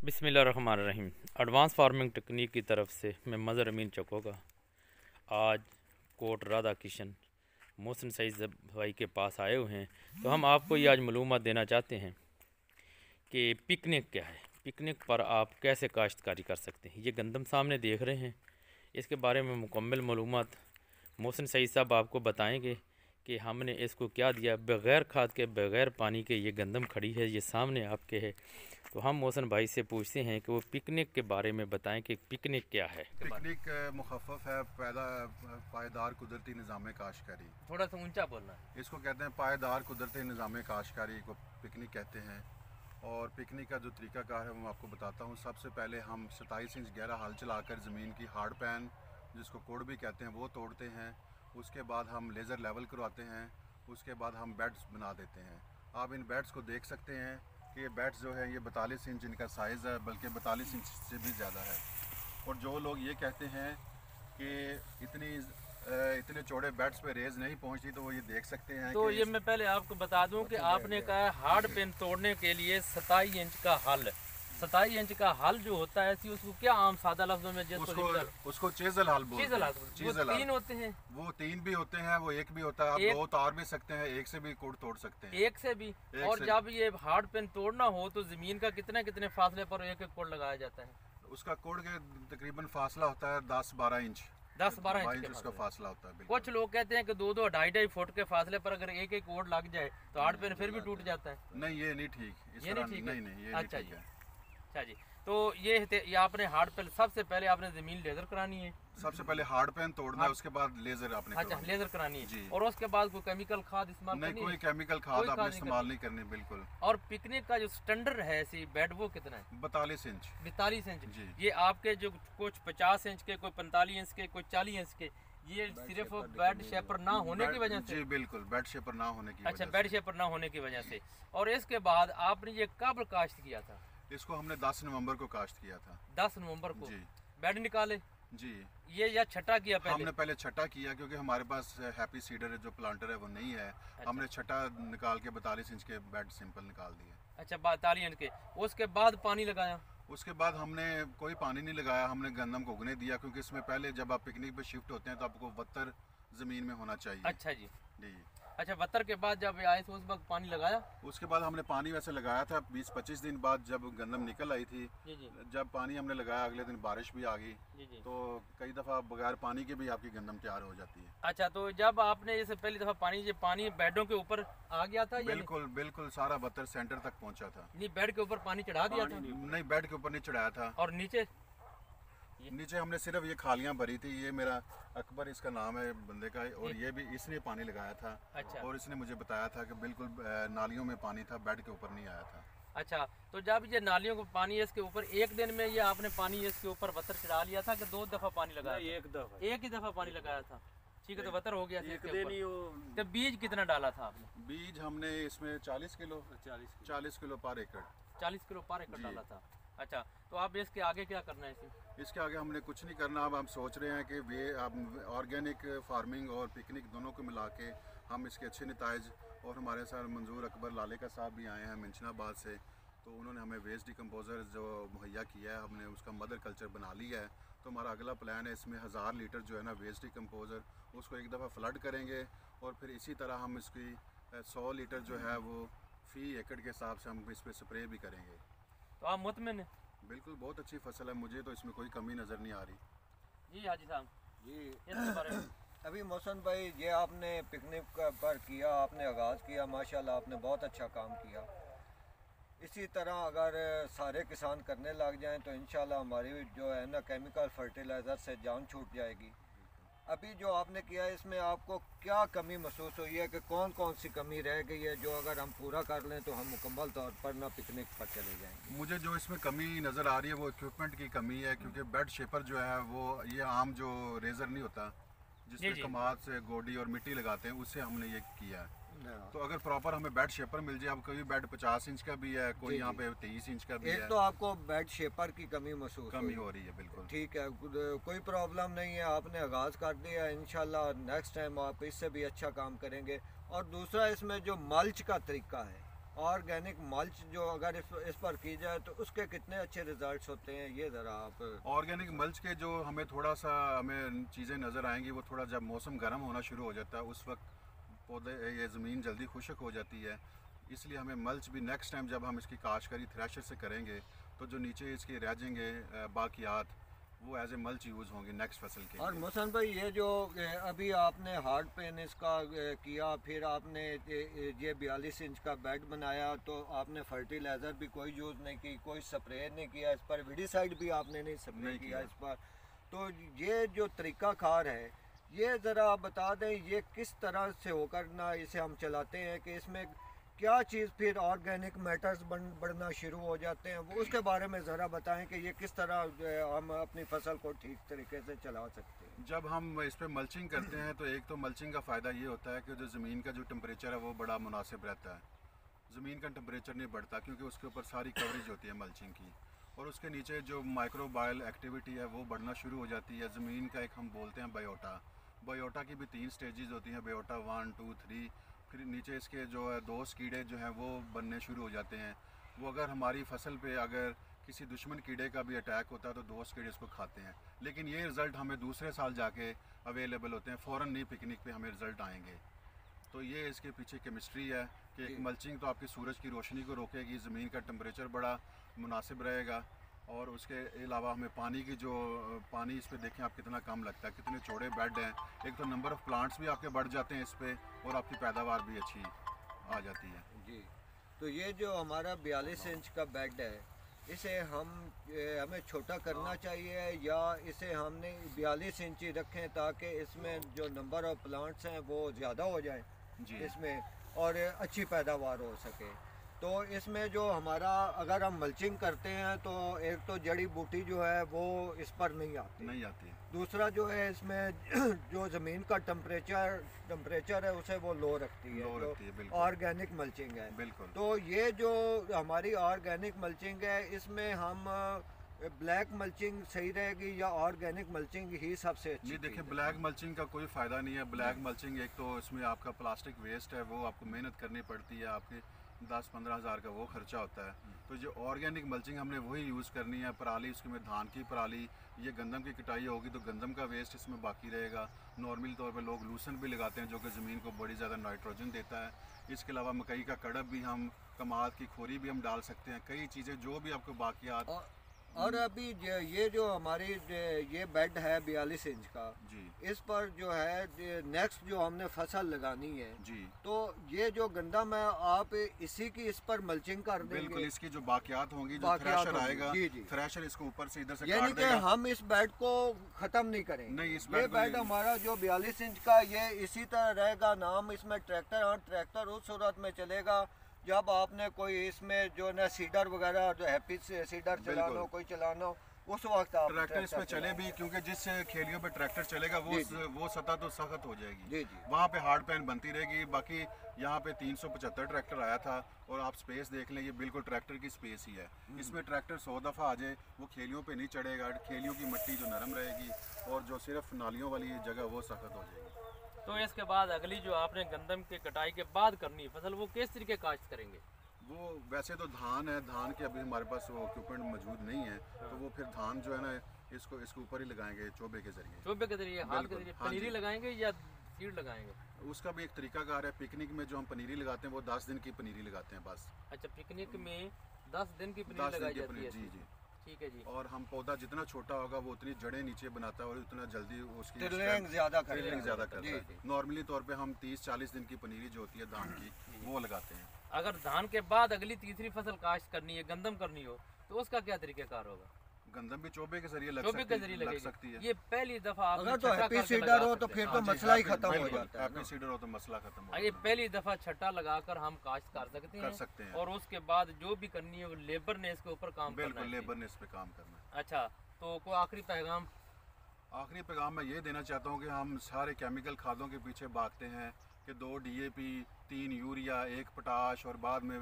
बिस्मिल्लाहिर्रहमानिर्रहीम। Advance farming technique की तरफ से मैं मज़हर अमीन चकोगा आज कोट राधा किशन मोहसिन सईद भाई के पास आए हुए हैं। तो हम आपको ये आज मालूमात देना चाहते हैं कि पिकनिक क्या है, पिकनिक पर आप कैसे काश्तकारी कर सकते हैं। ये गंदम सामने देख रहे हैं, इसके बारे में मुकम्मल मालूमात मोहसिन सईद साहब आपको बताएंगे कि हमने इसको क्या दिया। बग़ैर खाद के बग़ैर पानी के ये गंदम खड़ी है, ये सामने आपके है। तो हम मोहसिन भाई से पूछते हैं कि वो पिकनिक के बारे में बताएं कि पिकनिक क्या है। पिकनिक मुखफ़फ़ है पायदार कुदरती निज़ाम काश्तकारी। थोड़ा सा ऊंचा बोलना है। इसको कहते हैं पायदार कुदरती निज़ाम काश्तकारी को पिकनिक कहते हैं। और पिकनिक का जो तरीक़ाकार है वो मैं आपको बताता हूँ। सबसे पहले हम 27 इंच गहरा हल चलाकर ज़मीन की हार्ड पैन, जिसको कोड़ भी कहते हैं, वो तोड़ते हैं। उसके बाद हम लेज़र लेवल करवाते हैं। उसके बाद हम बेड्स बना देते हैं। आप इन बेड्स को देख सकते हैं कि ये बेड्स जो है ये 42 इंच इनका साइज़ है, बल्कि 42 इंच से भी ज़्यादा है। और जो लोग ये कहते हैं कि इतने चौड़े बेड्स पे रेज नहीं पहुंचती, तो वो ये देख सकते हैं। तो ये मैं पहले आपको बता दूं कि आपने कहा हार्ड पेन तोड़ने के लिए 27 इंच का हल। 27 इंच का हल जो होता है उसको क्या आम सादा लफ्जों में उसको चेजल हल बोलते हैं। चेजल तीन होते हैं, वो तीन भी होते हैं, वो एक भी होता है। आप दो तार भी सकते हैं, एक से भी कोड तोड़ सकते हैं, एक से भी। और जब ये हार्ड पेन तोड़ना हो तो जमीन का कितने कितने फासले पर एक एक कोड लगाया जाता है? उसका कोड के तकरीबन फासला होता है 10-12 इंच। 10-12 इंच उसका फासला होता है। कुछ लोग कहते हैं कि 2-2 2.5 फुट के फासले पर अगर एक एक कोड लग जाए तो हार्ड पेन फिर भी टूट जाता है। नहीं, ये नहीं ठीक। ये नहीं ठीक है। नहीं, ये अच्छा ठीक जी, है। अच्छा जी। तो ये आपने हार्ड पेन, सबसे पहले आपने जमीन लेजर करानी है। सबसे पहले हार्ड पेन तोड़ना है, उसके बाद लेजर आपने अच्छा लेजर करानी है। जी। और उसके बाद कोई केमिकल खाद इस्तेमाल नहीं, कोई केमिकल खाद आपने इस्तेमाल नहीं करनी, बिल्कुल। और पिकनिक का जो स्टैंडर्ड है सी बेड वो कितना है? 42 इंच। 42 इंच जी। ये आपके जो कुछ 50 इंच के, कोई 45 इंच के, कोई 40 इंच के, ये सिर्फ बेड शेपर ना होने की वजह से? जी बिल्कुल, बेड शेपर ना होने की अच्छा, बेड शेपर ना होने की वजह से। और इसके बाद आपने ये कब काश्त किया था? इसको हमने 10 नवंबर को काश्त किया था। 10 नवंबर को जी। बेड निकाले जी। ये या छटा किया पहले? हमने पहले छटा किया, क्योंकि हमारे पास हैप्पी सीडर जो प्लांटर है वो नहीं है। अच्छा। हमने छटा निकाल के 42 इंच के बेड सिंपल निकाल दिए। अच्छा, 42 इंच के। उसके बाद पानी लगाया? उसके बाद हमने कोई पानी नहीं लगाया, हमने गंदम को उगने दिया, क्योंकि इसमें पहले जब आप पिकनिक पे शिफ्ट होते हैं तो आपको वत्तर ज़मीन में होना चाहिए। अच्छा जी। जी। अच्छा, वत्तर के बाद जब आए तो उस वक्त पानी लगाया? उसके बाद हमने पानी वैसे लगाया था 20-25 दिन बाद, जब गंदम निकल आई थी। जी जी। जब पानी हमने लगाया अगले दिन बारिश भी आ गई। जी जी। तो कई दफ़ा बगैर पानी के भी आपकी गंदम तैयार हो जाती है। अच्छा, तो जब आपने जैसे पहली दफा पानी बेडों के ऊपर आ गया था? बिल्कुल बिल्कुल, सारा बत्तर सेंटर तक पहुंचा था। नहीं, बेड के ऊपर पानी चढ़ा दिया था? नहीं, बेड के ऊपर नहीं चढ़ाया था। और नीचे? नीचे हमने सिर्फ ये खालियां भरी थी। ये मेरा अकबर इसका नाम है बंदे का, और ये भी इसने पानी लगाया था। अच्छा। और इसने मुझे बताया था कि बिल्कुल नालियों में पानी था, बेड के ऊपर नहीं आया था। अच्छा, तो जब ये नालियों को पानी इसके ऊपर एक दिन में ये आपने पानी इसके ऊपर वतर चढ़ा लिया था कि 2 दफा पानी लगाया? एक दफा, एक ही दफा पानी लगाया था। ठीक है, तो वतर हो गया एक दिन ही वो। तो बीज कितना डाला था आपने? बीज हमने इसमें 40 किलो 40 किलो पर एकड़ 40 किलो पर एकड़ डाला था। अच्छा, तो आप इसके आगे क्या करना है इसके आगे हमने कुछ नहीं करना। अब हम सोच रहे हैं कि वे अब ऑर्गेनिक फार्मिंग और पिकनिक दोनों को मिला के हम इसके अच्छे नताइज। और हमारे साथ मंजूर अकबर लाले का साहब भी आए हैं मिंशनाबाद से, तो उन्होंने हमें वेस्ट डिकम्पोज़र जो मुहैया किया है, हमने उसका मदर कल्चर बना लिया है। तो हमारा अगला प्लान है, इसमें 1000 लीटर जो है ना वेस्ट डिकम्पोज़र, उसको एक दफ़ा फ्लड करेंगे। और फिर इसी तरह हम इसकी 100 लीटर जो है वो फ़ी एकड़ के हिसाब से हम इस पर स्प्रे भी करेंगे। तो आप मुतमिन हैं? बिल्कुल, बहुत अच्छी फसल है, मुझे तो इसमें कोई कमी नज़र नहीं आ रही। जी हाजी साहब, जी इसके बारे में अभी मोहसिन भाई, ये आपने पिकनिक पर किया, आपने आगाज़ किया, माशाल्लाह आपने बहुत अच्छा काम किया। इसी तरह अगर सारे किसान करने लग जाएं तो इंशाल्लाह हमारी जो है ना केमिकल फर्टिलाइज़र से जान छूट जाएगी। अभी जो आपने किया इसमें आपको क्या कमी महसूस हुई है कि कौन कौन सी कमी रह गई है जो अगर हम पूरा कर लें तो हम मुकम्मल तौर पर ना पिकनिक पर चले जाएंगे? मुझे जो इसमें कमी नज़र आ रही है वो इक्विपमेंट की कमी है, क्योंकि बेड शेपर जो है वो ये आम जो रेज़र नहीं होता जिसमें कमाद से गोडी और मिट्टी लगाते हैं, उससे हमने ये किया है। तो अगर प्रॉपर हमें बेड शेपर मिल जाए, अब कोई बेड 50 इंच का भी है, कोई यहाँ पे 23 इंच का भी है। तो आपको बेड शेपर की कमी महसूस हो रही है? बिल्कुल ठीक है, कोई प्रॉब्लम नहीं है, आपने आगाज़ कर दिया। इंशाल्लाह नेक्स्ट टाइम आप इससे भी अच्छा काम करेंगे। और दूसरा, इसमें जो मल्च का तरीका है ऑर्गेनिक मल्च जो अगर इस पर की जाए तो उसके कितने अच्छे रिजल्ट्स होते हैं, ये ज़रा आप। ऑर्गेनिक मल्च के जो हमें थोड़ा सा हमें चीज़ें नज़र आएंगी वो थोड़ा जब मौसम गर्म होना शुरू हो जाता है उस वक्त पौधे ये ज़मीन जल्दी खुश्क हो जाती है, इसलिए हमें मल्च भी नेक्स्ट टाइम जब हम इसकी काश्तकारी थ्रेशर से करेंगे तो जो नीचे इसके रह जाएंगे बाकियात वो एज ए मल्च यूज़ होंगे नेक्स्ट फसल के और लिए। मोहसन भाई ये जो अभी आपने हार्ड पेन इसका किया, फिर आपने ये 42 इंच का बेड बनाया, तो आपने फर्टिलाइज़र भी कोई यूज़ नहीं की, कोई स्प्रे नहीं किया इस पर, विडीसाइड भी आपने नहीं स्प्रे किया इस पर, तो ये जो तरीक़ाकार है ये ज़रा आप बता दें ये किस तरह से होकर ना इसे हम चलाते हैं कि इसमें क्या चीज़ फिर ऑर्गेनिक मैटर्स बढ़ना शुरू हो जाते हैं, वो उसके बारे में ज़रा बताएं कि ये किस तरह हम अपनी फसल को ठीक तरीके से चला सकते हैं। जब हम इस पर मल्चिंग करते हैं तो एक तो मल्चिंग का फ़ायदा ये होता है कि जो ज़मीन का जो टेम्परेचर है वो बड़ा मुनासिब रहता है, ज़मीन का टेम्परेचर नहीं बढ़ता क्योंकि उसके ऊपर सारी कवरेज होती है मल्चिंग की, और उसके नीचे जो माइक्रोबायल एक्टिविटी है वो बढ़ना शुरू हो जाती है। ज़मीन का एक हम बोलते हैं बायोटा, बायोटा की भी 3 स्टेजेस होती हैं, बायोटा 1 2 3, फिर नीचे इसके जो है 2 कीड़े जो हैं वो बनने शुरू हो जाते हैं। वो अगर हमारी फसल पे अगर किसी दुश्मन कीड़े का भी अटैक होता है तो 2 कीड़े इसको खाते हैं, लेकिन ये रिज़ल्ट हमें दूसरे साल जाके अवेलेबल होते हैं, फ़ौरन नहीं पिकनिक पे हमें रिज़ल्ट आएंगे। तो ये इसके पीछे केमिस्ट्री है कि एक मल्चिंग तो आपकी सूरज की रोशनी को रोकेगी, ज़मीन का टेम्परेचर बड़ा मुनासिब रहेगा, और उसके अलावा हमें पानी की जो पानी इस पे देखें आप कितना कम लगता है, कितने चौड़े बेड हैं, एक तो नंबर ऑफ़ प्लांट्स भी आपके बढ़ जाते हैं इस पे और आपकी पैदावार भी अच्छी आ जाती है। जी, तो ये जो हमारा 42 इंच का बेड है इसे हमें छोटा करना चाहिए या इसे हमने 42 इंच ही रखें ताकि इसमें जो नंबर ऑफ़ प्लांट्स हैं वो ज़्यादा हो जाए जी इसमें और अच्छी पैदावार हो सके। तो इसमें जो हमारा अगर हम मल्चिंग करते हैं तो एक तो जड़ी बूटी जो है वो इस पर नहीं आती, दूसरा जो है इसमें जो ज़मीन का टेम्परेचर है उसे वो लो रखती है, ऑर्गेनिक मल्चिंग है। बिल्कुल। तो ये जो हमारी ऑर्गेनिक मल्चिंग है इसमें हम ब्लैक मल्चिंग सही रहेगी या ऑर्गेनिक मल्चिंग ही सबसे अच्छी? जी देखिए, ब्लैक मल्चिंग का कोई फ़ायदा नहीं है। ब्लैक मल्चिंग एक तो इसमें आपका प्लास्टिक वेस्ट है, वो आपको मेहनत करनी पड़ती है, आपके 10-15 हज़ार का वो खर्चा होता है। तो जो ऑर्गेनिक मल्चिंग हमने वही यूज़ करनी है। पराली उसमें धान की पराली, ये गंदम की कटाई होगी तो गंदम का वेस्ट इसमें बाकी रहेगा। नॉर्मल तौर पे लोग लूसन भी लगाते हैं जो कि ज़मीन को बड़ी ज़्यादा नाइट्रोजन देता है। इसके अलावा मकई का कड़ब भी हम, कमाद की खोरी भी हम डाल सकते हैं, कई चीज़ें जो भी आपको बाकियात। और अभी ये जो हमारी ये बेड है 42 इंच का जी, इस पर जो है नेक्स्ट जो हमने फसल लगानी है जी, तो ये जो गंदम है आप इसी की इस पर मल्चिंग कर देंगे? बिल्कुल। इसकी जो बाकियात होंगी, जो थ्रेशर आएगा, थ्रेशर इसको ऊपर से इधर से यानी काट कि देगा। हम इस बेड को ख़त्म नहीं करेंगे? नहीं, इस ये बेड हमारा जो 42 इंच का ये इसी तरह रहेगा। नाम इसमें ट्रैक्टर उस सूरत में चलेगा जब आपने कोई इसमें जो ना सीडर वगैरह जो हैप्पी सीडर चलाना हो, कोई चलाना हो, उस वक्त आप ट्रैक्टर इस पे चले भी, क्योंकि जिस खेलियों पे ट्रैक्टर चलेगा वो सतह तो सख्त हो जाएगी। जी जी, वहाँ पे हार्ड पैन बनती रहेगी। बाकी यहाँ पे 375 ट्रैक्टर आया था और आप स्पेस देख लें, ये बिल्कुल ट्रैक्टर की स्पेस ही है। इसमें ट्रैक्टर 100 दफ़ा आ जाए वो खेलियों पे नहीं चढ़ेगा। खेलियों की मिट्टी जो नरम रहेगी और जो सिर्फ नालियों वाली जगह वो सख्त हो जाएगी। तो इसके बाद अगली जो आपने गंदम की कटाई के बाद करनी है फसल, वो किस तरीके काश्त करेंगे? वो वैसे तो धान है, धान के अभी हमारे पास वो इक्विपमेंट मौजूद नहीं है, तो वो फिर धान जो है ना इसको ऊपर ही लगाएंगे चोबे के जरिए। चोबे के जरिए, हाथ के जरिए हाँ पनीरी जी। लगाएंगे या सीड लगाएंगे? उसका भी एक तरीकाकार है। पिकनिक में जो हम पनीरी लगाते हैं वो 10 दिन की पनीरी लगाते हैं बस। अच्छा, पिकनिक में 10 दिन की पनीरी 10 दिन लगाई की जाती पनीरी, है? जी जी। ठीक है जी। और हम पौधा जितना छोटा होगा वो उतनी जड़ें नीचे बनाता है और उतना जल्दी उसकी ड्रिलिंग ज़्यादा करता है। नॉर्मली तौर पे हम 30-40 दिन की पनीरी जो होती है धान की वो लगाते हैं। अगर धान के बाद अगली तीसरी फसल काश्त करनी है, गंदम करनी हो, तो उसका क्या तरीकेकार होगा? गंदम भी चोबे के जरिए चोबे के जरिए लग सकती है। ये पहली दफा अगर तो हैप्पी सीडर हो तो फिर तो मसला ही खत्म हो जाता है। हैप्पी सीडर हो तो मसला खत्म हो ये पहली दफा छट्टा लगाकर हम काश्त कर सकते हैं और उसके बाद जो भी करनी है वो लेबर ने इसके ऊपर काम करना है। बिल्कुल, लेबर ने इस पे काम करना है। अच्छा, तो कोई आखिरी पैगाम? आखिरी पैगाम मैं ये देना चाहता हूँ कि हम सारे केमिकल खादों के पीछे भागते हैं कि 2 DAP, 3 यूरिया, 1 पोटाश और बाद में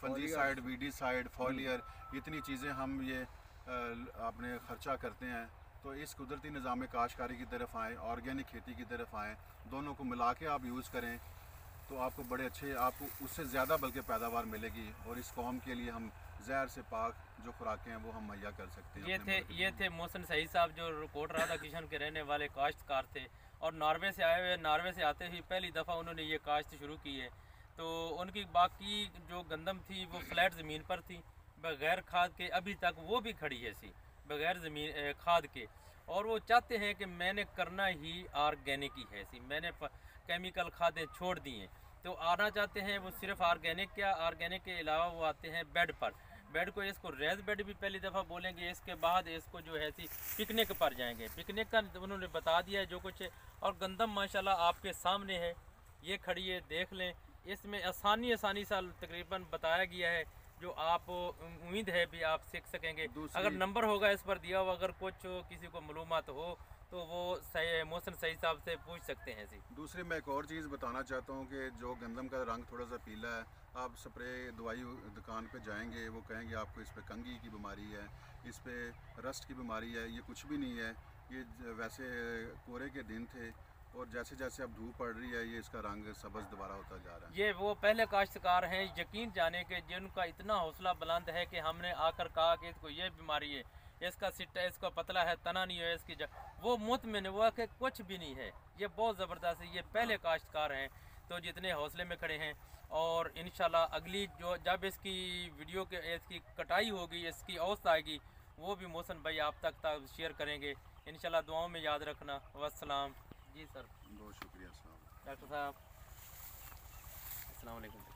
फंजीसाइड, वीडीसाइड, फॉलियर, इतनी चीज़ें हम ये अपने ख़र्चा करते हैं। तो इस कुदरती निज़ाम काश्तकारी की तरफ आएँ, ऑर्गेनिक खेती की तरफ आएँ, दोनों को मिला के आप यूज़ करें तो आपको बड़े अच्छे, आपको उससे ज़्यादा बल्कि पैदावार मिलेगी और इस कौम के लिए हम जहर से पाक जो खुराकें हैं वो हम मुहैया कर सकते हैं। ये थे मोहसिन सईद साहब जो कोट राधा किशन के रहने वाले काश्तकार थे और नॉर्वे से आए हुए। नॉर्वे से आते ही पहली दफ़ा उन्होंने ये काश्त शुरू की है। तो उनकी बाकी जो गंदम थी वो फ्लैट ज़मीन पर थी बग़ैर खाद के, अभी तक वो भी खड़ी है सी बग़ैर ज़मीन खाद के। और वो चाहते हैं कि मैंने करना ही ऑर्गेनिक ही है सी, मैंने केमिकल खादें छोड़ दी हैं। तो आना चाहते हैं वो सिर्फ ऑर्गेनिक, क्या ऑर्गेनिक के अलावा वो आते हैं बेड पर। बेड को इसको रेज बेड भी पहली दफ़ा बोलेंगे, इसके बाद इसको जो है सी पिकनिक पर जाएंगे। पिकनिक का उन्होंने बता दिया है जो कुछ है। और गंदम माशाल्लाह आपके सामने है, ये खड़ी है, देख लें। इसमें आसानी सा तकरीबन बताया गया है जो आप उम्मीद है भी आप सीख सकेंगे। अगर नंबर होगा इस पर दिया हुआ, अगर कुछ किसी को मालूमात हो तो वो मोहसिन सईद साहब से पूछ सकते हैं जी। दूसरी मैं एक और चीज़ बताना चाहता हूँ कि जो गंदम का रंग थोड़ा सा पीला है, आप स्प्रे दवाई दुकान पे जाएंगे वो कहेंगे आपको इस पे कंघी की बीमारी है, इस पे रस्ट की बीमारी है। ये कुछ भी नहीं है, ये वैसे कोरे के दिन थे और जैसे जैसे अब धूप पड़ रही है ये इसका रंग सब्ज़ दोबारा होता जा रहा है। ये वो पहले काश्तकार हैं यकीन जाने के जिनका इतना हौसला बुलंद है कि हमने आकर कहा कि इसको ये बीमारी है, इसका सिट्टा इसका पतला है, तना नहीं है इसकी वो मुतमिन हुआ कि कुछ भी नहीं है। ये बहुत ज़बरदस्त है, ये पहले काश्तकार हैं तो जितने हौसले में खड़े हैं। और इंशाल्लाह अगली जो जब इसकी वीडियो के इसकी कटाई होगी, इसकी औसत आएगी, वो भी मोहसिन भाई आप तक शेयर करेंगे इंशाल्लाह। दुआओं में याद रखना। वस्सलाम जी सर। बहुत शुक्रिया। डॉक्टर साहब अस्सलाम वालेकुम।